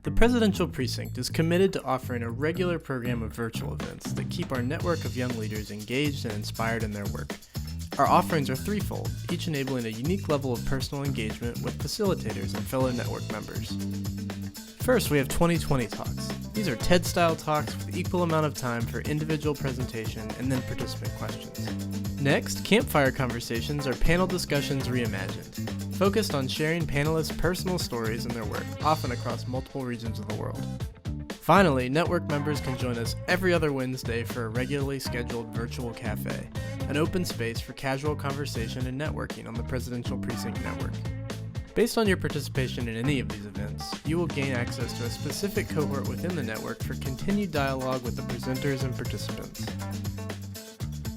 The Presidential Precinct is committed to offering a regular program of virtual events that keep our network of young leaders engaged and inspired in their work. Our offerings are threefold, each enabling a unique level of personal engagement with facilitators and fellow network members. First, we have 2020 Talks. These are TED-style talks with equal amount of time for individual presentation and then participant questions. Next, Campfire Conversations are panel discussions reimagined, focused on sharing panelists' personal stories and their work, often across multiple regions of the world. Finally, network members can join us every other Wednesday for a regularly scheduled virtual cafe, an open space for casual conversation and networking on the Presidential Precinct Network. Based on your participation in any of these events, you will gain access to a specific cohort within the network for continued dialogue with the presenters and participants.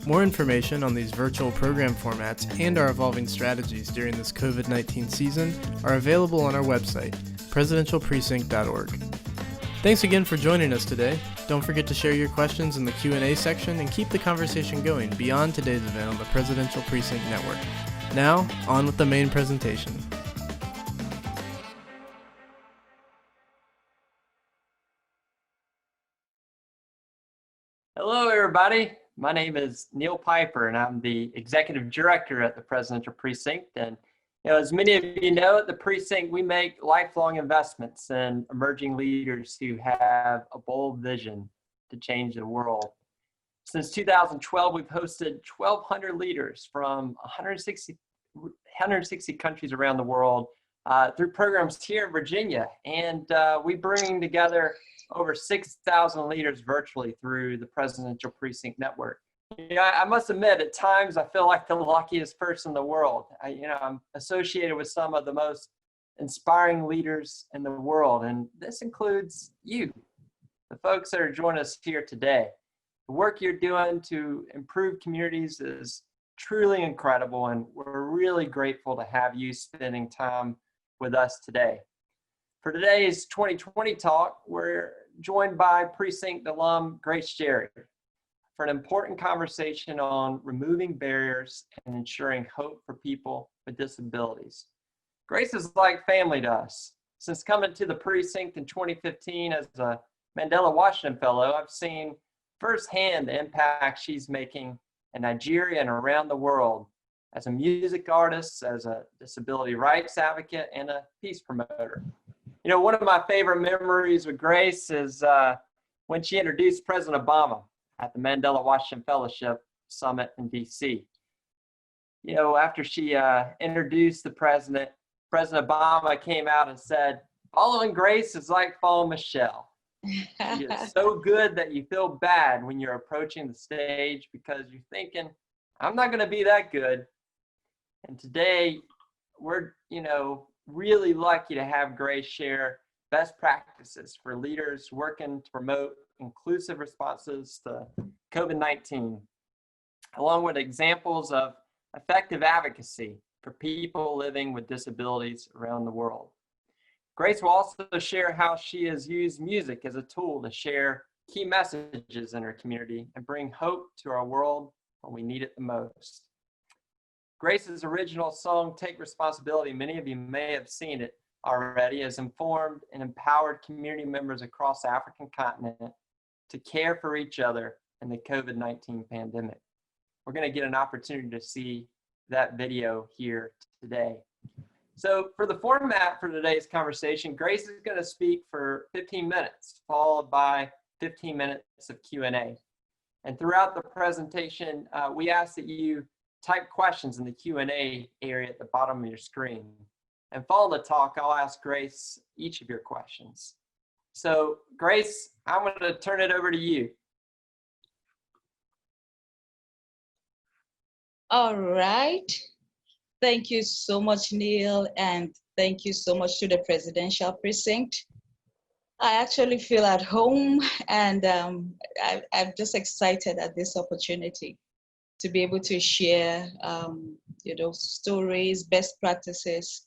More information on these virtual program formats and our evolving strategies during this COVID-19 season are available on our website, presidentialprecinct.org. Thanks again for joining us today. Don't forget to share your questions in the Q&A section and keep the conversation going beyond today's event on the Presidential Precinct Network. Now, on with the main presentation. Hello, everybody. My name is Neil Piper, and I'm the Executive Director at the Presidential Precinct. And as many of you know, at the Precinct, we make lifelong investments in emerging leaders who have a bold vision to change the world. Since 2012, we've hosted 1,200 leaders from 160 countries around the world through programs here in Virginia. And we bring together over 6,000 leaders virtually through the Presidential Precinct Network. I must admit, at times I feel like the luckiest person in the world. I'm associated with some of the most inspiring leaders in the world, and this includes you, the folks that are joining us here today. The work you're doing to improve communities is truly incredible, and we're really grateful to have you spending time with us today. For today's 2020 talk, we're joined by Precinct alum Grace Sherry for an important conversation on removing barriers and ensuring hope for people with disabilities. Grace is like family to us. Since coming to the Precinct in 2015 as a Mandela Washington Fellow, I've seen firsthand the impact she's making in Nigeria and around the world as a music artist, as a disability rights advocate, and a peace promoter. One of my favorite memories with Grace is when she introduced President Obama at the Mandela Washington Fellowship Summit in DC. After she introduced the president, President Obama came out and said, "Following Grace is like following Michelle. She is so good that you feel bad when you're approaching the stage because you're thinking, I'm not going to be that good." And today, we're, really lucky to have Grace share best practices for leaders working to promote inclusive responses to COVID-19, along with examples of effective advocacy for people living with disabilities around the world. Grace will also share how she has used music as a tool to share key messages in her community and bring hope to our world when we need it the most. Grace's original song, Take Responsibility, many of you may have seen it already, has informed and empowered community members across the African continent to care for each other in the COVID-19 pandemic. We're going to get an opportunity to see that video here today. So for the format for today's conversation, Grace is going to speak for 15 minutes, followed by 15 minutes of Q&A. And throughout the presentation, we ask that you type questions in the Q&A area at the bottom of your screen. And following the talk, I'll ask Grace each of your questions. So Grace, I'm going to turn it over to you. All right. Thank you so much, Neil, and thank you so much to the Presidential Precinct. I actually feel at home, and I'm just excited at this opportunity to be able to share, stories, best practices,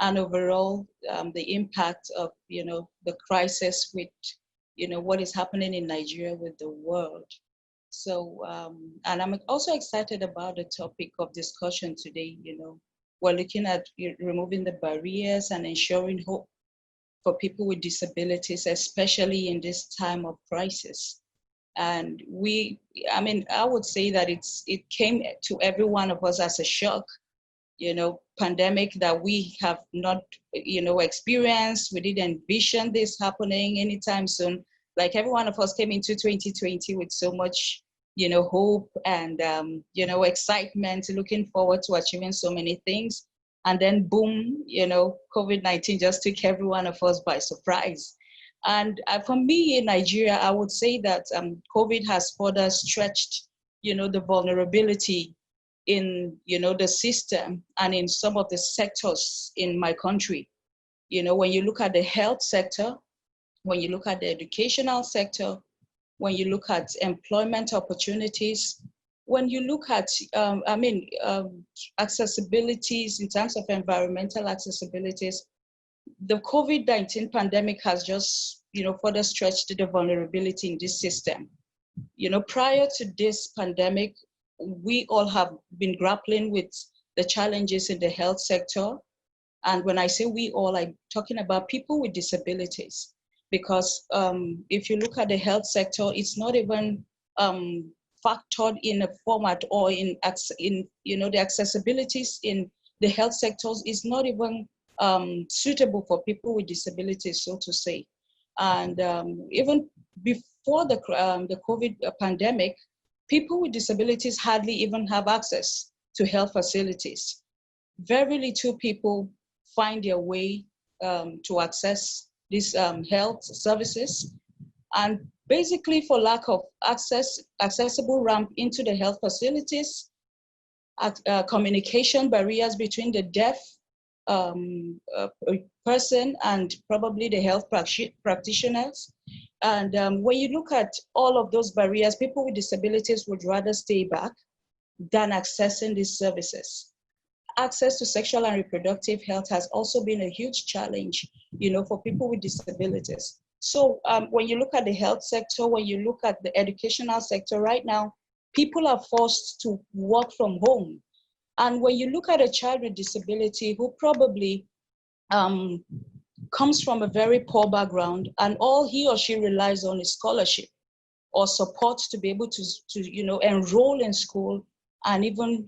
and overall the impact of, the crisis with, what is happening in Nigeria with the world. So, and I'm also excited about the topic of discussion today. We're looking at removing the barriers and ensuring hope for people with disabilities, especially in this time of crisis. And I would say that it came to every one of us as a shock, pandemic that we have not, experienced. We didn't envision this happening anytime soon. Like every one of us came into 2020 with so much, hope and, excitement, looking forward to achieving so many things. And then boom, COVID-19 just took every one of us by surprise. And for me in Nigeria, I would say that COVID has further stretched, the vulnerability in, the system and in some of the sectors in my country. When you look at the health sector, when you look at the educational sector, when you look at employment opportunities, when you look at, accessibilities in terms of environmental accessibilities, the COVID-19 pandemic has just, further stretched the vulnerability in this system. Prior to this pandemic, we all have been grappling with the challenges in the health sector. And when I say we all, I'm talking about people with disabilities. Because if you look at the health sector, it's not even factored in a format or in the accessibilities in the health sectors is not even suitable for people with disabilities, so to say. And even before the COVID pandemic, people with disabilities hardly even have access to health facilities. Very little people find their way to access these health services. And basically for lack of accessible ramp into the health facilities, communication barriers between the deaf person and probably the health practitioners. And when you look at all of those barriers, people with disabilities would rather stay back than accessing these services. Access to sexual and reproductive health has also been a huge challenge, for people with disabilities. So when you look at the health sector, when you look at the educational sector right now, people are forced to work from home. And when you look at a child with disability who probably comes from a very poor background and all he or she relies on is scholarship or support to be able to enroll in school and even,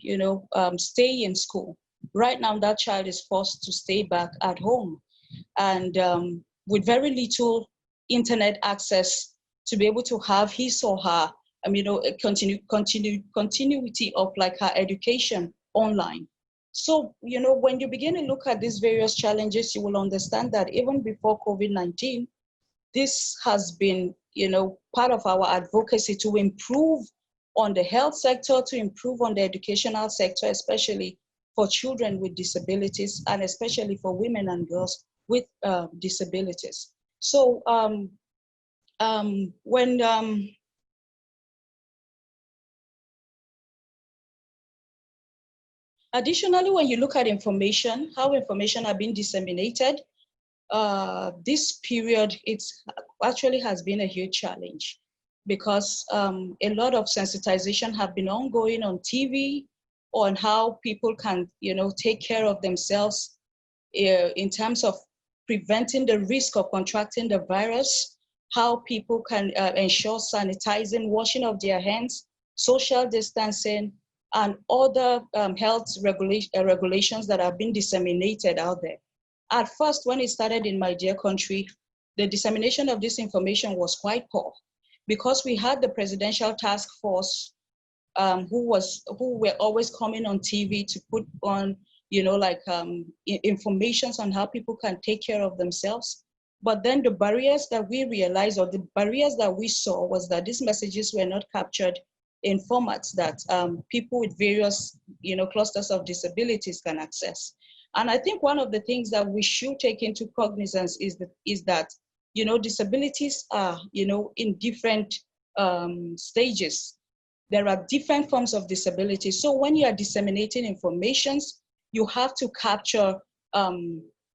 stay in school. Right now, that child is forced to stay back at home and with very little internet access to be able to have his or her, continuity of like her education online. So, when you begin to look at these various challenges, you will understand that even before COVID-19, this has been, part of our advocacy to improve on the health sector, to improve on the educational sector, especially for children with disabilities, and especially for women and girls with disabilities. So additionally, when you look at information, how information are being disseminated, this period, it's actually has been a huge challenge because a lot of sensitization have been ongoing on TV on how people can, take care of themselves in terms of preventing the risk of contracting the virus, how people can ensure sanitizing, washing of their hands, social distancing, and other health regulations that have been disseminated out there. At first, when it started in my dear country, the dissemination of this information was quite poor because we had the presidential task force who were always coming on TV to put on, informations on how people can take care of themselves. But then the barriers that we realized or the barriers that we saw was that these messages were not captured in formats that people with various, clusters of disabilities can access. And I think one of the things that we should take into cognizance is that disabilities are, in different stages. There are different forms of disability. So when you are disseminating informations, you have to capture,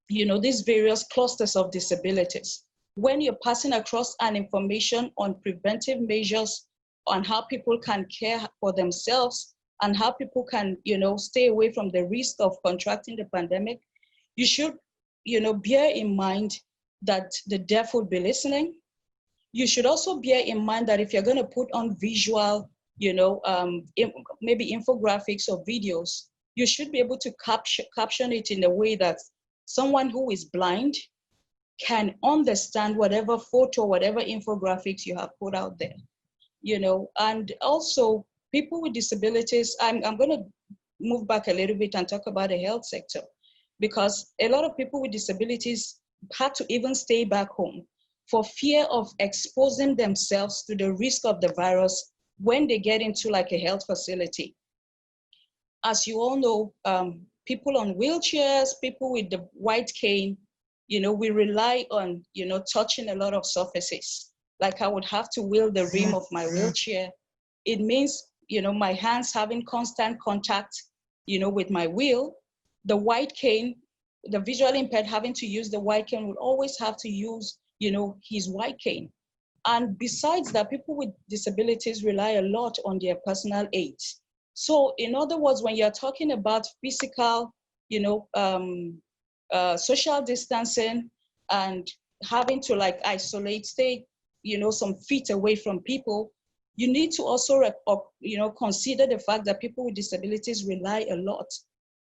these various clusters of disabilities. When you're passing across an information on preventive measures, on how people can care for themselves and how people can, stay away from the risk of contracting the pandemic, you should, bear in mind that the deaf would be listening. You should also bear in mind that if you're going to put on visual, maybe infographics or videos, you should be able to caption it in a way that someone who is blind can understand whatever photo, whatever infographics you have put out there, and also people with disabilities. I'm going to move back a little bit and talk about the health sector, because a lot of people with disabilities had to even stay back home for fear of exposing themselves to the risk of the virus when they get into like a health facility. As you all know, people on wheelchairs, people with the white cane, we rely on, touching a lot of surfaces. Like I would have to wheel the rim of my wheelchair. It means, my hands having constant contact, with my wheel. The white cane, the visually impaired having to use the white cane will always have to use, his white cane. And besides that, people with disabilities rely a lot on their personal aids. So in other words, when you're talking about physical, social distancing and having to like isolate, stay, some feet away from people, you need to also, consider the fact that people with disabilities rely a lot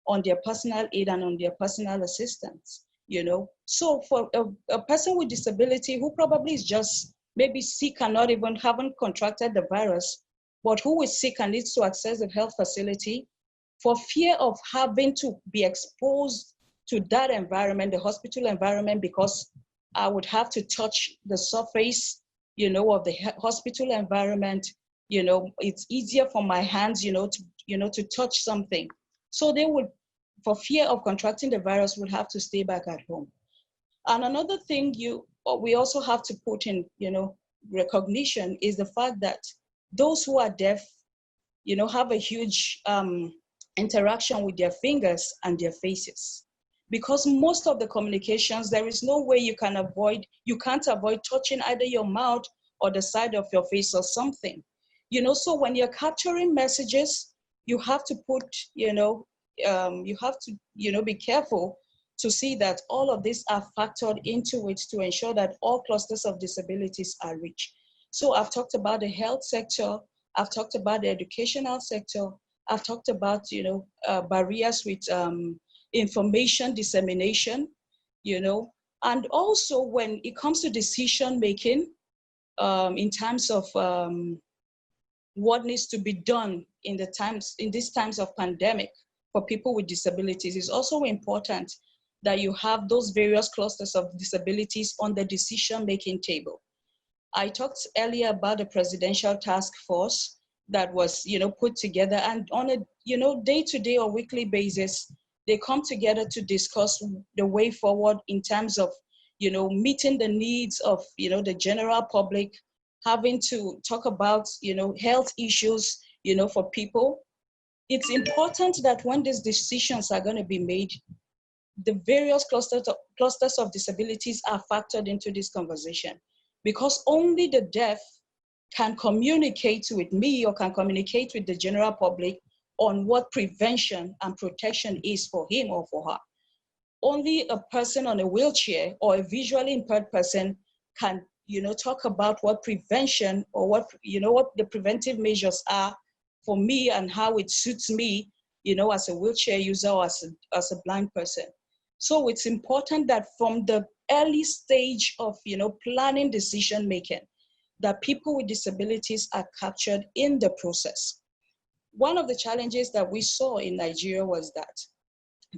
on their personal aid and on their personal assistance, So for a person with disability who probably is just maybe sick and not even haven't contracted the virus, but who is sick and needs to access the health facility, for fear of having to be exposed to that environment, the hospital environment, because I would have to touch the surface, of the hospital environment, it's easier for my hands, to touch something. So they would, for fear of contracting the virus, would have to stay back at home. And another thing we also have to put in, recognition is the fact that those who are deaf, have a huge interaction with their fingers and their faces. Because most of the communications, there is no way you can't avoid touching either your mouth or the side of your face or something. So when you're capturing messages, you have to put, you have to, be careful to see that all of these are factored into it to ensure that all clusters of disabilities are reached. So I've talked about the health sector, I've talked about the educational sector, I've talked about, barriers with information dissemination, and also when it comes to decision making, in terms of what needs to be done in these times of pandemic for people with disabilities, it's also important that you have those various clusters of disabilities on the decision-making table. I talked earlier about the presidential task force that was, put together, and on a, day-to-day or weekly basis, they come together to discuss the way forward in terms of, meeting the needs of, the general public, having to talk about, health issues, for people. It's important that when these decisions are going to be made, the various clusters of disabilities are factored into this conversation, because only the deaf can communicate with me or can communicate with the general public on what prevention and protection is for him or for her. Only a person on a wheelchair or a visually impaired person can, talk about what prevention or what the preventive measures are for me and how it suits me, as a wheelchair user or as a blind person. So it's important that from the early stage of, planning decision making, that people with disabilities are captured in the process. One of the challenges that we saw in Nigeria was that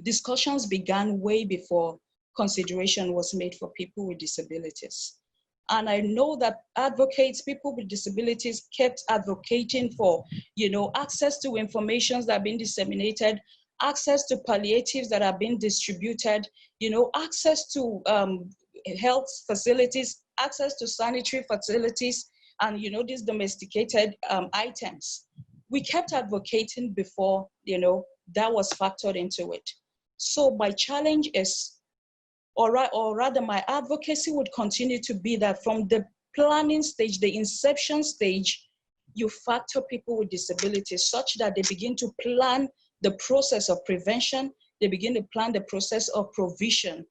discussions began way before consideration was made for people with disabilities. And I know that people with disabilities kept advocating for, access to information that are being disseminated, access to palliatives that are being distributed, access to health facilities, access to sanitary facilities, and, these domesticated items. We kept advocating before, that was factored into it. So my challenge is, or rather my advocacy would continue to be that from the planning stage, the inception stage, you factor people with disabilities such that they begin to plan the process of prevention, they begin to plan the process of provision,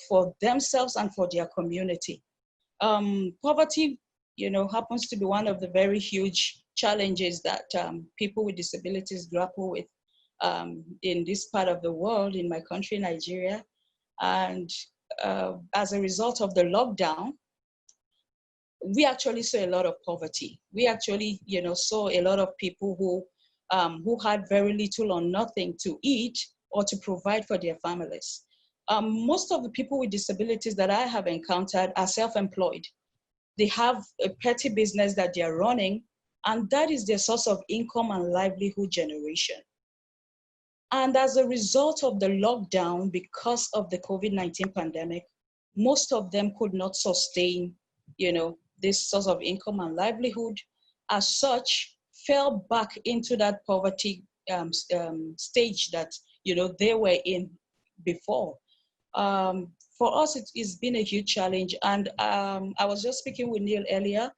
for themselves and for their community. Poverty, happens to be one of the very huge challenges that people with disabilities grapple with in this part of the world, in my country, Nigeria. And as a result of the lockdown, we actually saw a lot of poverty. We actually, saw a lot of people who had very little or nothing to eat or to provide for their families. Most of the people with disabilities that I have encountered are self-employed. They have a petty business that they are running, and that is their source of income and livelihood generation. And as a result of the lockdown, because of the COVID-19 pandemic, most of them could not sustain, this source of income and livelihood. As such, fell back into that poverty stage that, they were in before. For us, it's been a huge challenge. And I was just speaking with Neil earlier.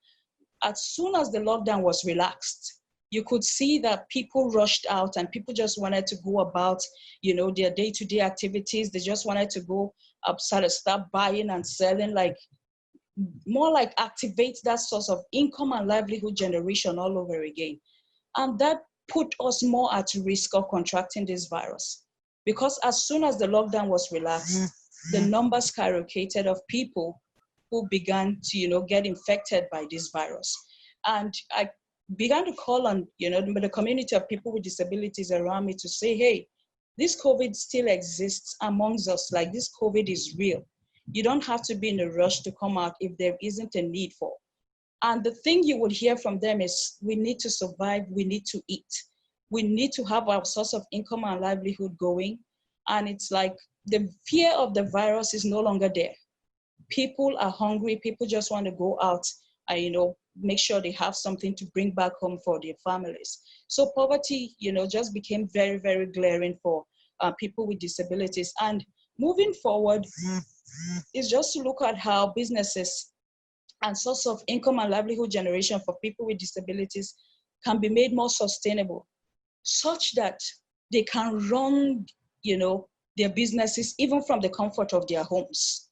As soon as the lockdown was relaxed, you could see that people rushed out and people just wanted to go about, their day-to-day activities. They just wanted to go outside and start buying and selling, more like activate that source of income and livelihood generation all over again. And that put us more at risk of contracting this virus. Because as soon as the lockdown was relaxed, the numbers skyrocketed of people who began to, get infected by this virus. And I began to call on, the community of people with disabilities around me to say, hey, this COVID still exists amongst us. Like, this COVID is real. You don't have to be in a rush to come out if there isn't a need for. And the thing you would hear from them is, we need to survive, we need to eat. We need to have our source of income and livelihood going. And it's like the fear of the virus is no longer there. People are hungry, people just want to go out and, make sure they have something to bring back home for their families. So poverty, just became very, very glaring for people with disabilities. And moving forward is just to look at how businesses and source of income and livelihood generation for people with disabilities can be made more sustainable, such that they can run, their businesses even from the comfort of their homes.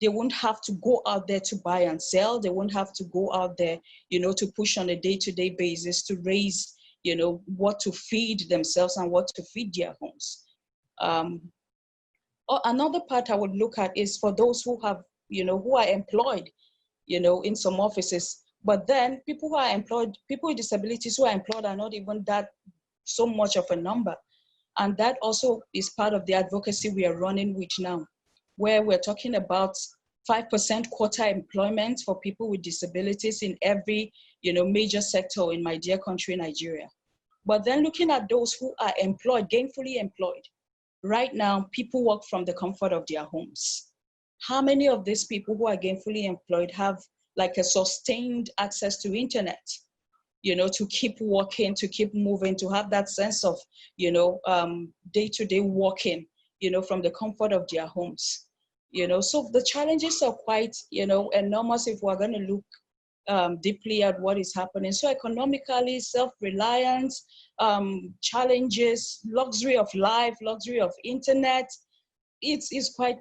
They won't have to go out there to buy and sell. They won't have to go out there, to push on a day-to-day basis to raise, what to feed themselves and what to feed their homes. Another part I would look at is for those who have, who are employed, in some offices. But then people who are employed, people with disabilities who are employed are not even that so much of a number. And that also is part of the advocacy we are running with now, where we're talking about 5% quota employment for people with disabilities in every, major sector in my dear country, Nigeria. But then looking at those who are employed, gainfully employed, right now, people work from the comfort of their homes. How many of these people who are gainfully employed have like a sustained access to internet, to keep working, to keep moving, to have that sense of, day-to-day working, from the comfort of their homes, So the challenges are quite, enormous if we're going to look deeply at what is happening. So economically, self-reliance, challenges, luxury of life, luxury of internet, it's quite,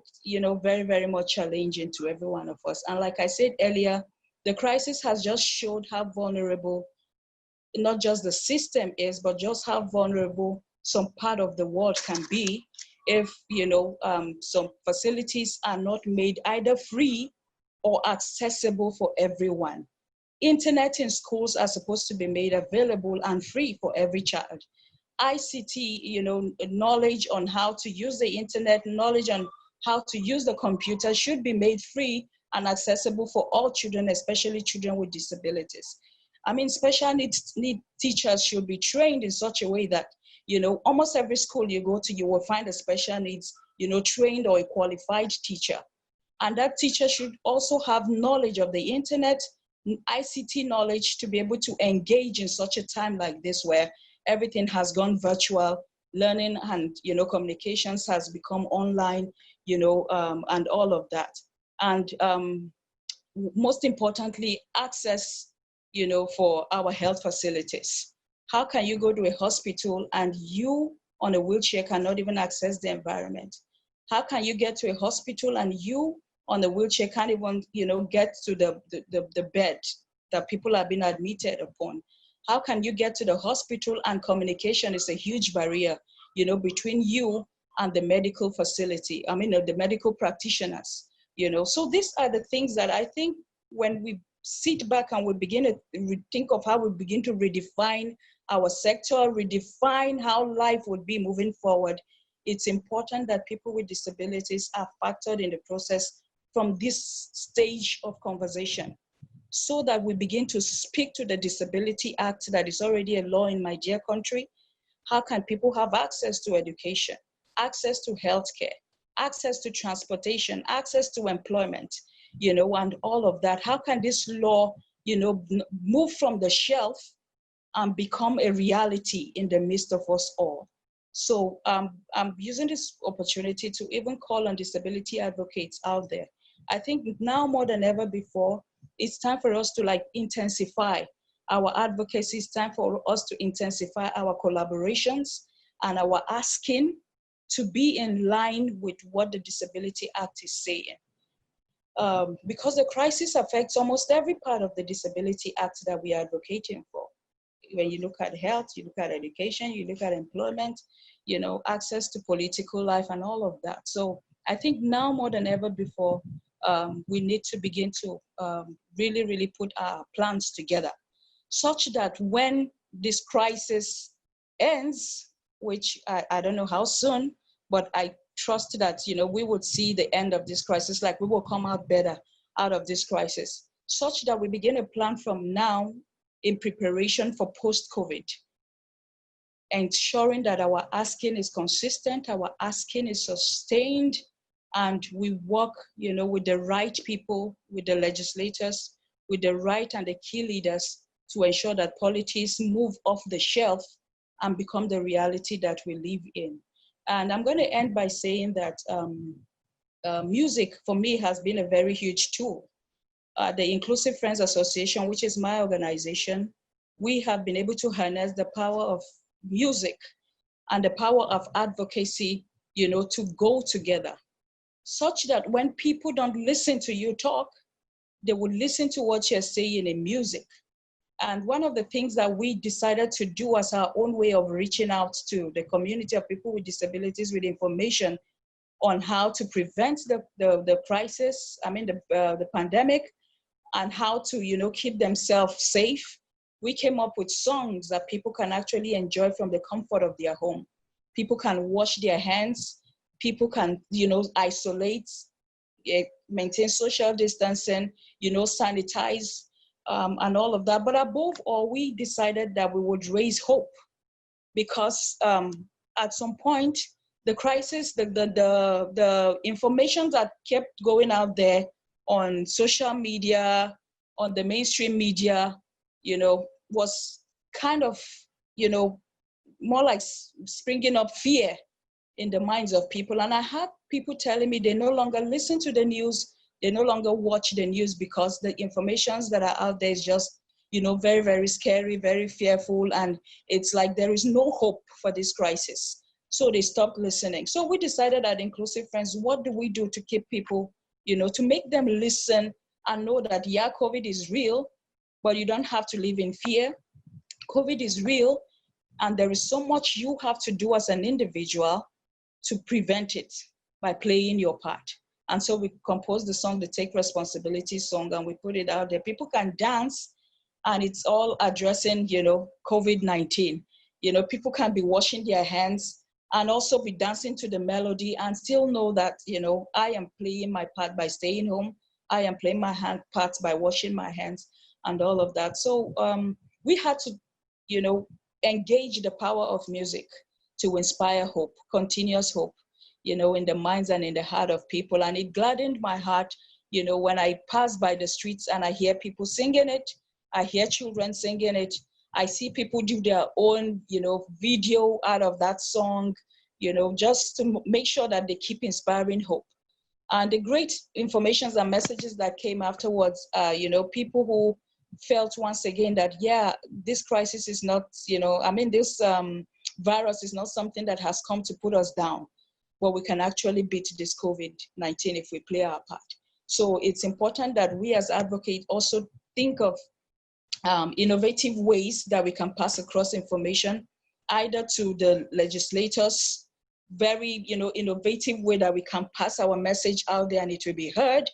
very, very much challenging to every one of us. And like I said earlier, the crisis has just showed how vulnerable not just the system is, but just how vulnerable some part of the world can be if, some facilities are not made either free or accessible for everyone. Internet in schools are supposed to be made available and free for every child. ICT, knowledge on how to use the internet, knowledge on how to use the computer should be made free and accessible for all children, especially children with disabilities. I mean, special needs teachers should be trained in such a way that, almost every school you go to, you will find a special needs, trained or a qualified teacher. And that teacher should also have knowledge of the internet, ICT knowledge to be able to engage in such a time like this where everything has gone virtual, learning and, communications has become online, and all of that. And most importantly, access, for our health facilities. How can you go to a hospital and you on a wheelchair cannot even access the environment? How can you get to a hospital and you on the wheelchair can't even, get to the bed that people have been admitted upon? How can you get to the hospital and communication is a huge barrier, between you and the medical facility, the medical practitioners, So these are the things that I think when we sit back and we begin to think of how we begin to redefine our sector, redefine how life would be moving forward, it's important that people with disabilities are factored in the process from this stage of conversation, so that we begin to speak to the Disability Act that is already a law in my dear country. How can people have access to education, access to healthcare, access to transportation, access to employment, and all of that? How can this law, move from the shelf and become a reality in the midst of us all? So I'm using this opportunity to even call on disability advocates out there. I think now more than ever before, it's time for us to intensify our advocacy. It's time for us to intensify our collaborations and our asking to be in line with what the Disability Act is saying. Because the crisis affects almost every part of the Disability Act that we are advocating for. When you look at health, you look at education, you look at employment, access to political life and all of that. So I think now more than ever before, we need to begin to really, really put our plans together such that when this crisis ends, which I don't know how soon, but I trust that, we would see the end of this crisis, like we will come out better out of this crisis, such that we begin a plan from now in preparation for post-COVID, ensuring that our asking is consistent, our asking is sustained, and we work, with the right people, with the legislators, with the right and the key leaders to ensure that policies move off the shelf and become the reality that we live in. And I'm going to end by saying that music for me has been a very huge tool. The Inclusive Friends Association, which is my organization, we have been able to harness the power of music and the power of advocacy, to go together, such that when people don't listen to you talk, they will listen to what you're saying in music. And one of the things that we decided to do as our own way of reaching out to the community of people with disabilities with information on how to prevent the crisis, the pandemic, and how to, keep themselves safe, we came up with songs that people can actually enjoy from the comfort of their home. People can wash their hands, people can, isolate, maintain social distancing, sanitize, and all of that. But above all, we decided that we would raise hope, because at some point, the crisis, the information that kept going out there on social media, on the mainstream media, was kind of, more like springing up fear in the minds of people. And I had people telling me they no longer listen to the news, they no longer watch the news because the informations that are out there is just, very, very scary, very fearful. And it's like there is no hope for this crisis. So they stopped listening. So we decided at Inclusive Friends, what do we do to keep people, to make them listen and know that, yeah, COVID is real, but you don't have to live in fear. COVID is real, and there is so much you have to do as an individual to prevent it by playing your part. And so we composed the song, the Take Responsibility song, and we put it out there. People can dance, and it's all addressing, COVID-19. People can be washing their hands and also be dancing to the melody and still know that, I am playing my part by staying home. I am playing my part by washing my hands and all of that. So we had to, engage the power of music to inspire hope, continuous hope, in the minds and in the heart of people. And it gladdened my heart, when I pass by the streets and I hear people singing it, I hear children singing it, I see people do their own, video out of that song, just to make sure that they keep inspiring hope. And the great informations and messages that came afterwards, people who felt once again that, yeah, this crisis is not, this virus is not something that has come to put us down, but we can actually beat this COVID-19 if we play our part. So it's important that we as advocates also think of innovative ways that we can pass across information, either to the legislators, very innovative way that we can pass our message out there and it will be heard.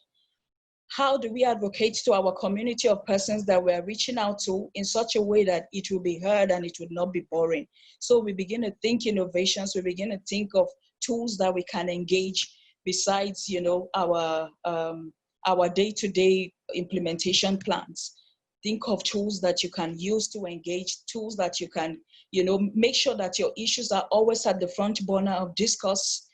How do we advocate to our community of persons that we are reaching out to in such a way that it will be heard and it will not be boring? So we begin to think innovations, we begin to think of tools that we can engage besides, our day-to-day implementation plans. Think of tools that you can use to engage, tools that you can, make sure that your issues are always at the front burner of discourse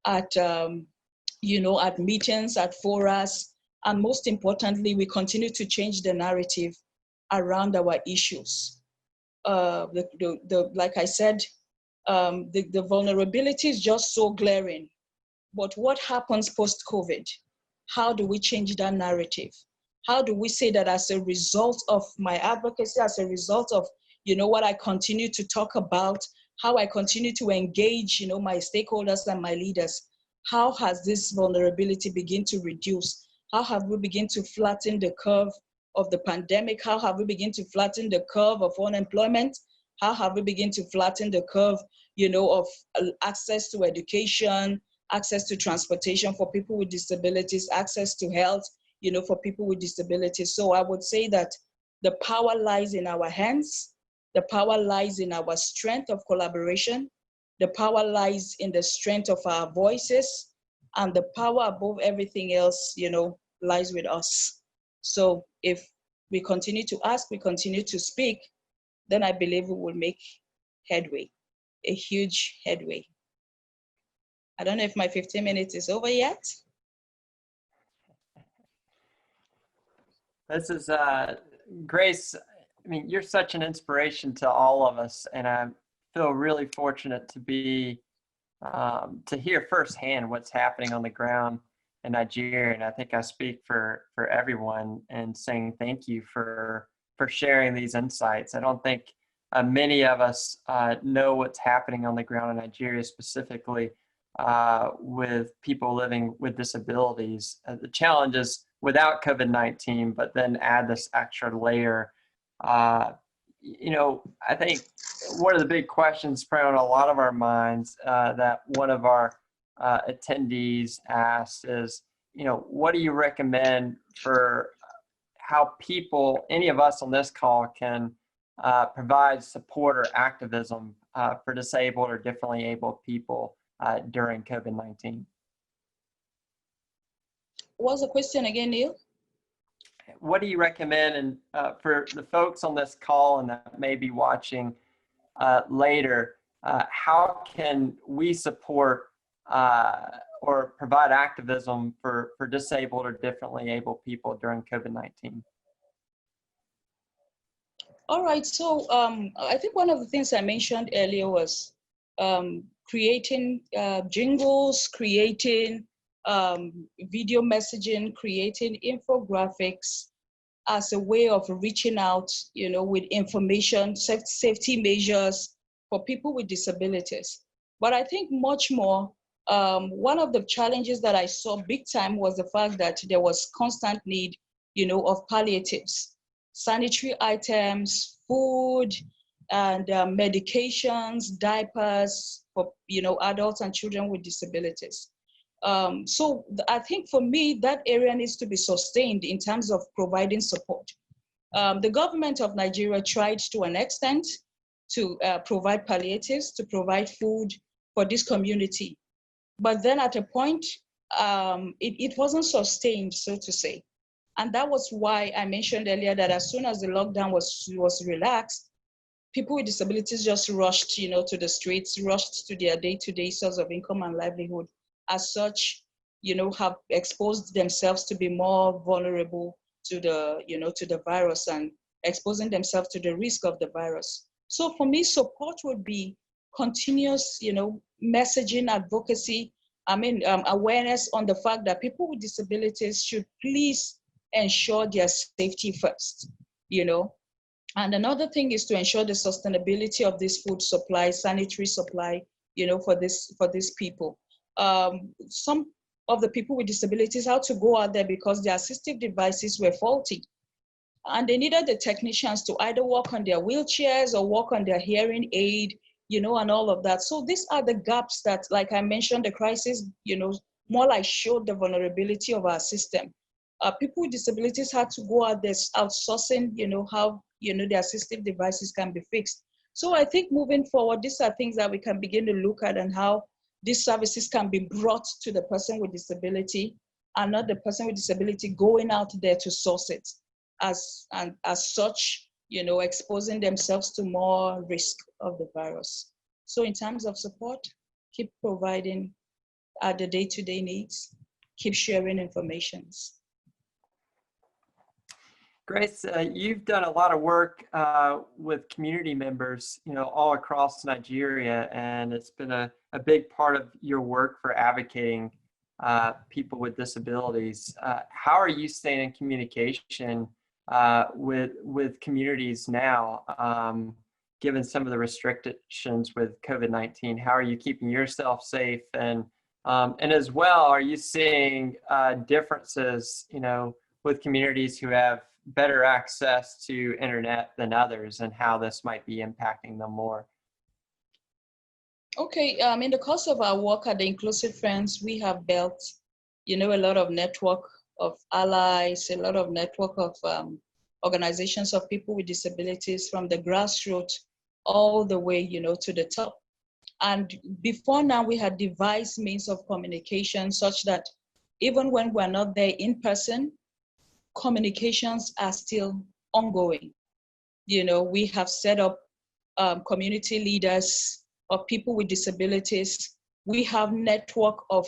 at, at meetings, at forums. And most importantly, we continue to change the narrative around our issues. Like I said, the vulnerability is just so glaring. But what happens post-COVID? How do we change that narrative? How do we say that as a result of my advocacy, as a result of, what I continue to talk about, how I continue to engage, my stakeholders and my leaders, how has this vulnerability begin to reduce? How have we begun to flatten the curve of the pandemic? How have we begun to flatten the curve of unemployment? How have we begun to flatten the curve, of access to education, access to transportation for people with disabilities, access to health, for people with disabilities? So I would say that the power lies in our hands. The power lies in our strength of collaboration. The power lies in the strength of our voices. And the power above everything else, lies with us. So if we continue to ask, we continue to speak, then I believe we will make headway, a huge headway. I don't know if my 15 minutes is over yet. This is Grace. I mean, you're such an inspiration to all of us, and I feel really fortunate to be to hear firsthand what's happening on the ground in Nigeria. And I think I speak for everyone in saying thank you for sharing these insights. I don't think many of us know what's happening on the ground in Nigeria, specifically with people living with disabilities. The challenges without COVID-19, but then add this extra layer. I think one of the big questions probably on a lot of our minds that one of our attendees asked is, what do you recommend for how people, any of us on this call, can provide support or activism for disabled or differently abled people during COVID-19? What's the question again, Neil? What do you recommend, and for the folks on this call and that may be watching later, how can we support or provide activism for disabled or differently able people during COVID-19? All right, so I think one of the things I mentioned earlier was creating jingles, creating video messaging, creating infographics as a way of reaching out, with information, safety measures for people with disabilities. But I think much more, one of the challenges that I saw big time was the fact that there was constant need, of palliatives, sanitary items, food, and medications, diapers for, adults and children with disabilities. So I think for me, that area needs to be sustained in terms of providing support. The government of Nigeria tried to an extent to provide palliatives, to provide food for this community. But then at a point, it wasn't sustained, so to say. And that was why I mentioned earlier that as soon as the lockdown was relaxed, people with disabilities just rushed, to the streets, rushed to their day-to-day source of income and livelihood. As such, have exposed themselves to be more vulnerable to the, to the virus and exposing themselves to the risk of the virus. So for me, support would be continuous, messaging, advocacy, awareness on the fact that people with disabilities should please ensure their safety first, And another thing is to ensure the sustainability of this food supply, sanitary supply, for these people. some of the people with disabilities how to go out there because their assistive devices were faulty. And they needed the technicians to either work on their wheelchairs or work on their hearing aid, and all of that. So these are the gaps that, like I mentioned, the crisis, more like showed the vulnerability of our system. People with disabilities had to go out there outsourcing, how, the assistive devices can be fixed. So I think moving forward, these are things that we can begin to look at and how these services can be brought to the person with disability and not the person with disability going out there to source it as such, exposing themselves to more risk of the virus. So in terms of support, keep providing the day-to-day needs, keep sharing informations. Grace, you've done a lot of work with community members, all across Nigeria, and it's been a big part of your work for advocating people with disabilities. How are you staying in communication with communities now, given some of the restrictions with COVID-19? How are you keeping yourself safe? And as well, are you seeing differences, with communities who have better access to internet than others, and how this might be impacting them more? Okay, in the course of our work at the Inclusive Friends, we have built, a lot of network of allies, a lot of network of organizations of people with disabilities from the grassroots all the way, to the top. And before now, we had devised means of communication such that even when we're not there in person, communications are still ongoing. We have set up community leaders of people with disabilities. We have network of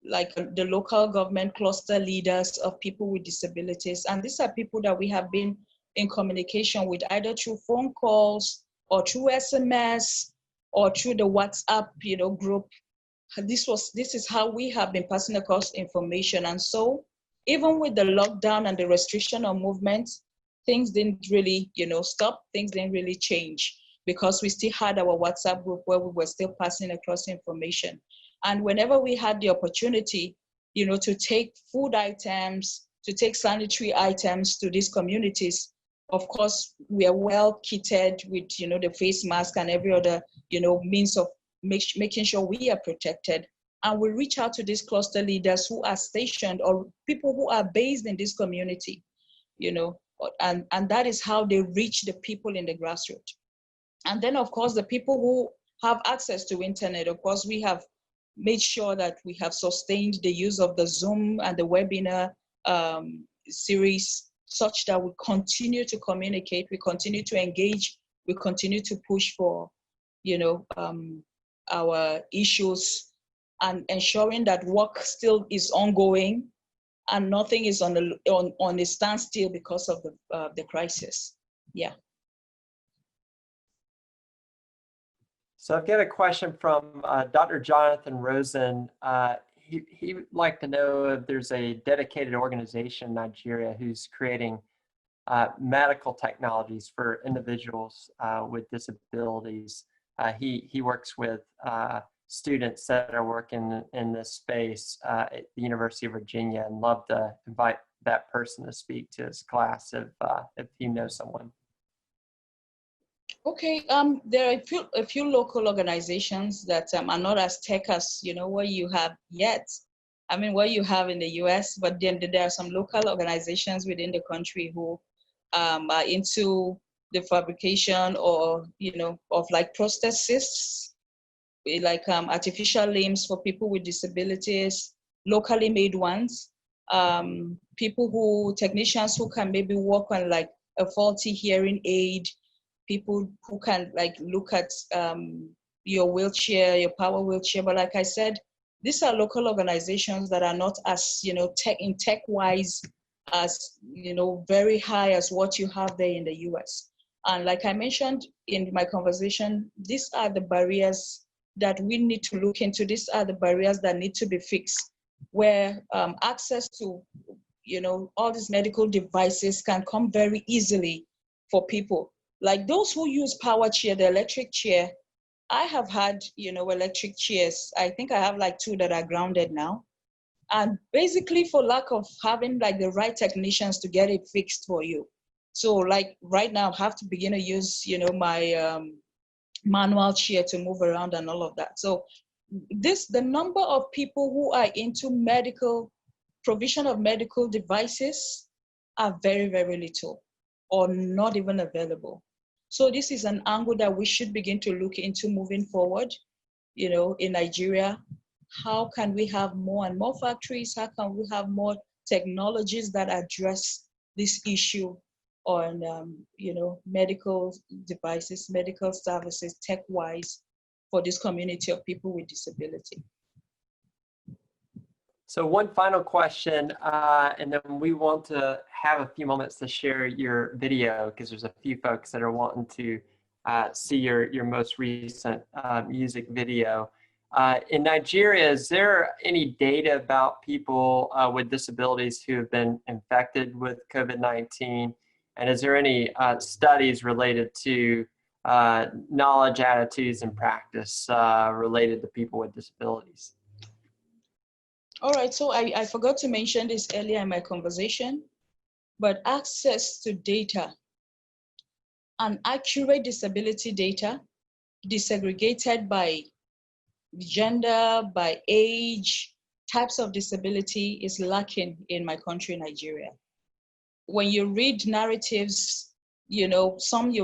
like the local government cluster leaders of people with disabilities. And these are people that we have been in communication with either through phone calls or through SMS or through the WhatsApp, group. This is how we have been passing across information. And so even with the lockdown and the restriction of movement, things didn't really, stop. Things didn't really change because we still had our WhatsApp group where we were still passing across information. And whenever we had the opportunity, to take food items, to take sanitary items to these communities, of course, we are well kitted with, the face mask and every other, means of making sure we are protected. And we reach out to these cluster leaders who are stationed or people who are based in this community, and that is how they reach the people in the grassroots. And then, of course, the people who have access to internet, of course, we have made sure that we have sustained the use of the Zoom and the webinar series such that we continue to communicate, we continue to engage, we continue to push for, our issues, and ensuring that work still is ongoing and nothing is on a standstill because of the crisis. Yeah. So I've got a question from Dr. Jonathan Rosen. He would like to know if there's a dedicated organization in Nigeria who's creating medical technologies for individuals with disabilities. He works with students that are working in this space at the University of Virginia, and love to invite that person to speak to his class if he knows someone. Okay, there are a few local organizations that are not as tech as what you have yet. I mean, what you have in the US, but then there are some local organizations within the country who are into the fabrication or of like prosthetists, like artificial limbs for people with disabilities, locally made ones. Technicians who can maybe work on like a faulty hearing aid, people who can like look at your wheelchair, your power wheelchair. But like I said, these are local organizations that are not as, tech wise as, very high as what you have there in the US. And like I mentioned in my conversation, these are the barriers that we need to look into. These are the barriers that need to be fixed, where access to, all these medical devices can come very easily for people. Like those who use power chair, the electric chair, I have had, electric chairs. I think I have like 2 that are grounded now. And basically for lack of having like the right technicians to get it fixed for you. So like right now I have to begin to use, my manual chair to move around and all of that. So the number of people who are into provision of medical devices are very, very little or not even available. So this is an angle that we should begin to look into moving forward, in Nigeria. How can we have more and more factories? How can we have more technologies that address this issue on, medical devices, medical services, tech-wise, for this community of people with disability? So one final question, and then we want to have a few moments to share your video, because there's a few folks that are wanting to see your most recent music video. In Nigeria, is there any data about people with disabilities who have been infected with COVID-19? And is there any studies related to knowledge, attitudes, and practice related to people with disabilities? All right, so I forgot to mention this earlier in my conversation, but access to data and accurate disability data, disaggregated by gender, by age, types of disability is lacking in my country, Nigeria. When you read narratives, some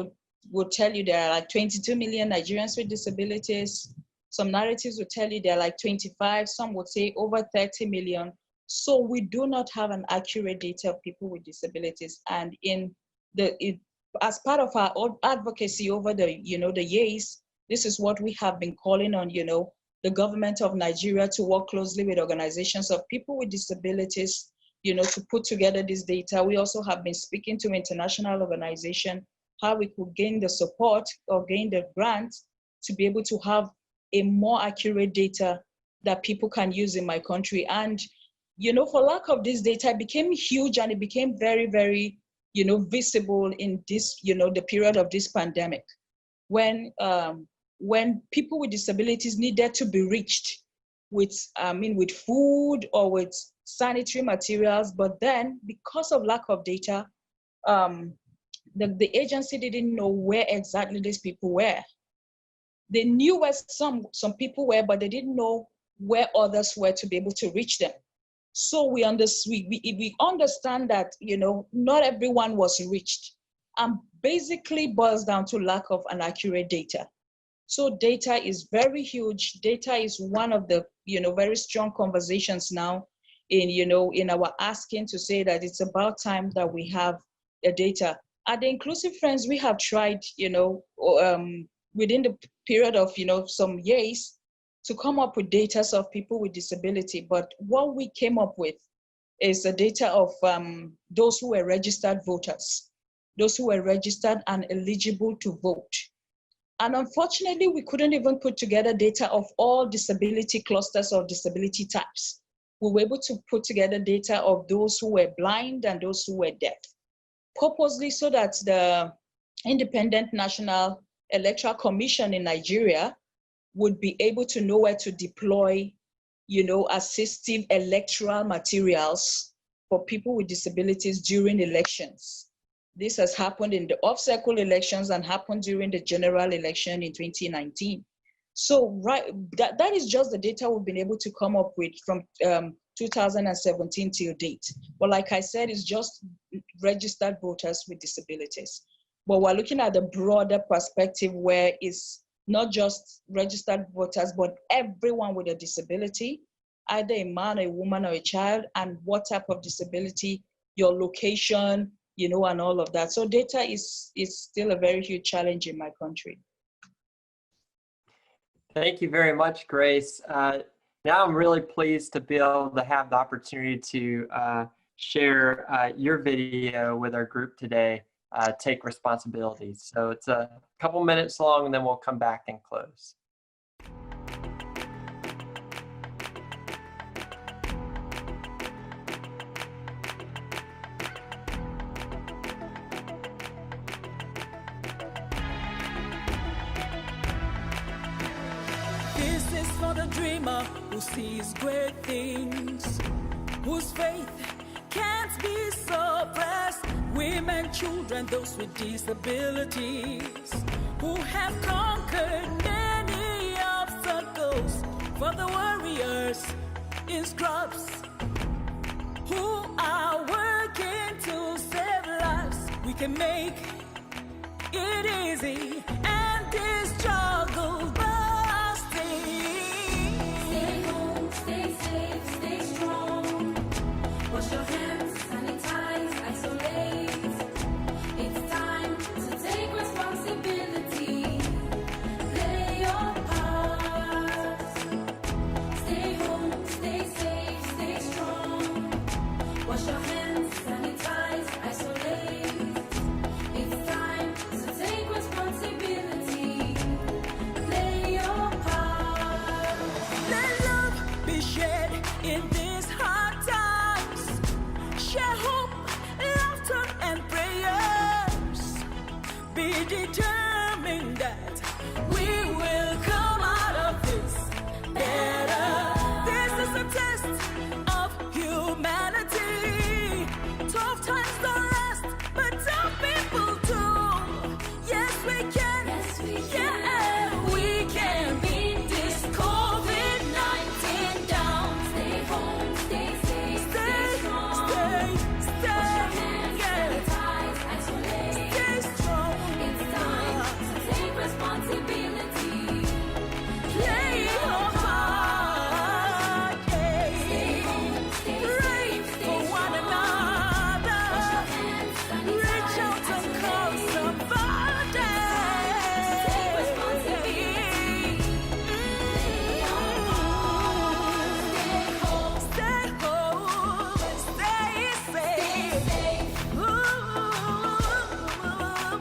would tell you there are like 22 million Nigerians with disabilities. Some narratives would tell you there are like 25, some would say over 30 million. So we do not have an accurate data of people with disabilities. And as part of our advocacy over the years, this is what we have been calling on, the government of Nigeria to work closely with organizations of people with disabilities, to put together this data. We also have been speaking to international organizations, how we could gain the support or gain the grants to be able to have a more accurate data that people can use in my country. And, for lack of this data, it became huge and it became very, very, visible in this, the period of this pandemic, when people with disabilities needed to be reached with food or with sanitary materials. But then because of lack of data, the agency didn't know where exactly these people were. They knew where some people were, but they didn't know where others were to be able to reach them. So we understand that, not everyone was reached, and basically boils down to lack of an accurate data. So data is very huge. Data is one of the, very strong conversations now in our asking to say that it's about time that we have the data. At the Inclusive Friends, we have tried, within the period of, some years, to come up with data of people with disability. But what we came up with is the data of those who were registered voters, those who were registered and eligible to vote. And unfortunately, we couldn't even put together data of all disability clusters or disability types. We were able to put together data of those who were blind and those who were deaf, purposely so that the Independent National Electoral Commission in Nigeria would be able to know where to deploy, assistive electoral materials for people with disabilities during elections. This has happened in the off-cycle elections and happened during the general election in 2019. So that is just the data we've been able to come up with from 2017 till date. But like I said, it's just registered voters with disabilities. But we're looking at the broader perspective where it's not just registered voters, but everyone with a disability, either a man, a woman, or a child, and what type of disability, your location, and all of that. So data is still a very huge challenge in my country. Thank you very much, Grace. Now I'm really pleased to be able to have the opportunity to share your video with our group today, Take Responsibility. So it's a couple minutes long, and then we'll come back and close. is for the dreamer who sees great things, whose faith can't be suppressed. Women, children, those with disabilities, who have conquered many obstacles. For the warriors in scrubs, who are working to save lives. We can make it easy and this struggle busting. Stay home, stay safe, stay strong. Wash your hands, sanitize, isolate. It's time to take responsibility. Play your part. Stay home, stay safe, stay strong. Wash your hands, sanitize, isolate. It's time to take responsibility. Play your part. Let love be shared in these hard times. Share hope, laughter, and prayers. Be determined that we will come out of this better. This is a test of humanity. Tough times don't last, but tough people do. Yes, we can. Yes, we Yeah, we can beat this COVID-19 down. Stay home, stay safe, stay strong. Stay, Wash your hands, yeah. sanitize, isolate. Stay strong. It's time to take responsibility. Play your part. Stay home, stay Pray safe, stay for one strong. another. Wash your hands, Reach out sanitize, and call isolate. somebody. Take responsibility. Play your part. Stay home, Stay home. Stay safe. safe,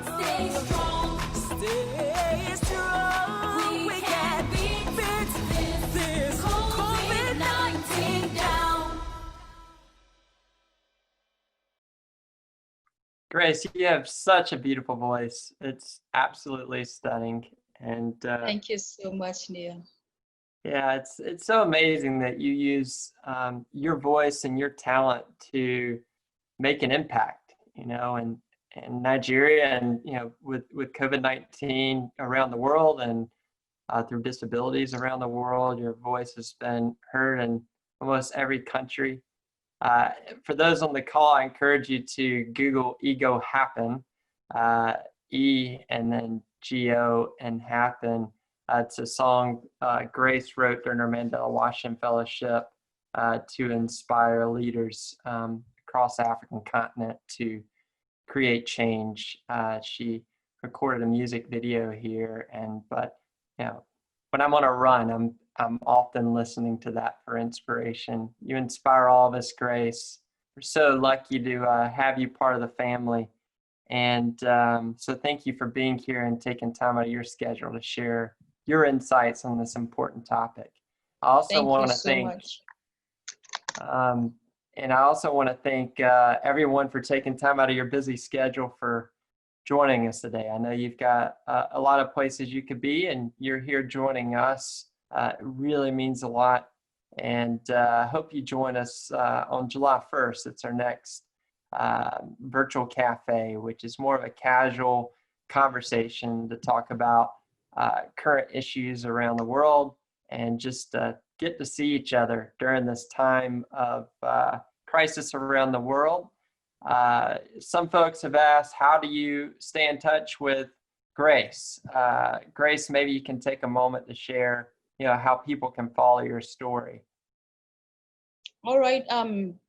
stay strong. Stay strong. We can beat this COVID-19 down. Grace, you have such a beautiful voice. It's absolutely stunning. And Thank you so much, Neil. yeah, it's so amazing that you use your voice and your talent to make an impact, you know, and Nigeria and, you know, with COVID-19 around the world and through disabilities around the world, your voice has been heard in almost every country. For those on the call, I encourage you to Google Ego Happen, E and then G-O and Happen. It's a song Grace wrote during her Mandela Washington Fellowship to inspire leaders across the African continent to create change. She recorded a music video here, but you know, when I'm on a run, I'm often listening to that for inspiration. You inspire all of us, Grace. We're so lucky to have you part of the family. And so thank you for being here and taking time out of your schedule to share your insights on this important topic. I also Thank want you to so thank, much. and I also want to thank everyone for taking time out of your busy schedule for joining us today. I know you've got a lot of places you could be, and you're here joining us. It really means a lot. And I hope you join us on July 1st. It's our next virtual cafe, which is more of a casual conversation to talk about current issues around the world and just get to see each other during this time of crisis around the world. Some folks have asked, how do you stay in touch with Grace? Grace, maybe you can take a moment to share, you know, how people can follow your story. All right.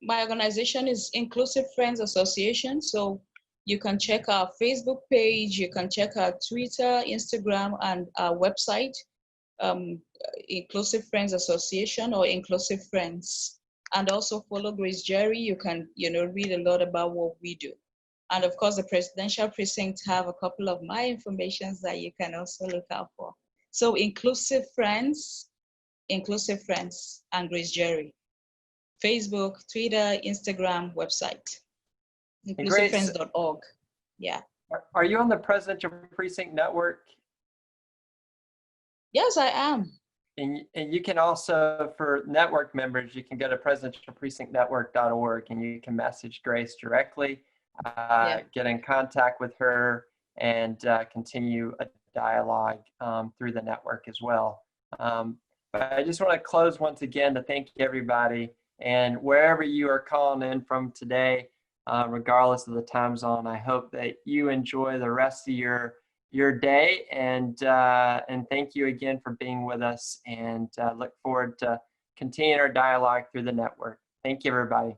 My organization is Inclusive Friends Association. So you can check our Facebook page, you can check our Twitter, Instagram, and our website, Inclusive Friends Association or Inclusive Friends. And also follow Grace Jerry. You can, read a lot about what we do. And of course, the Presidential Precinct have a couple of my informations that you can also look out for. So Inclusive Friends, and Grace Jerry. Facebook, Twitter, Instagram, website. InclusiveFriends.org. Yeah. Are you on the Presidential Precinct Network? Yes, I am. And you can also, for network members, you can go to presidentialprecinctnetwork.org and you can message Grace directly, get in contact with her, and continue a dialogue through the network as well. But I just want to close once again to thank everybody, and wherever you are calling in from today, regardless of the time zone, I hope that you enjoy the rest of your day, and thank you again for being with us, and look forward to continuing our dialogue through the network. Thank you, everybody.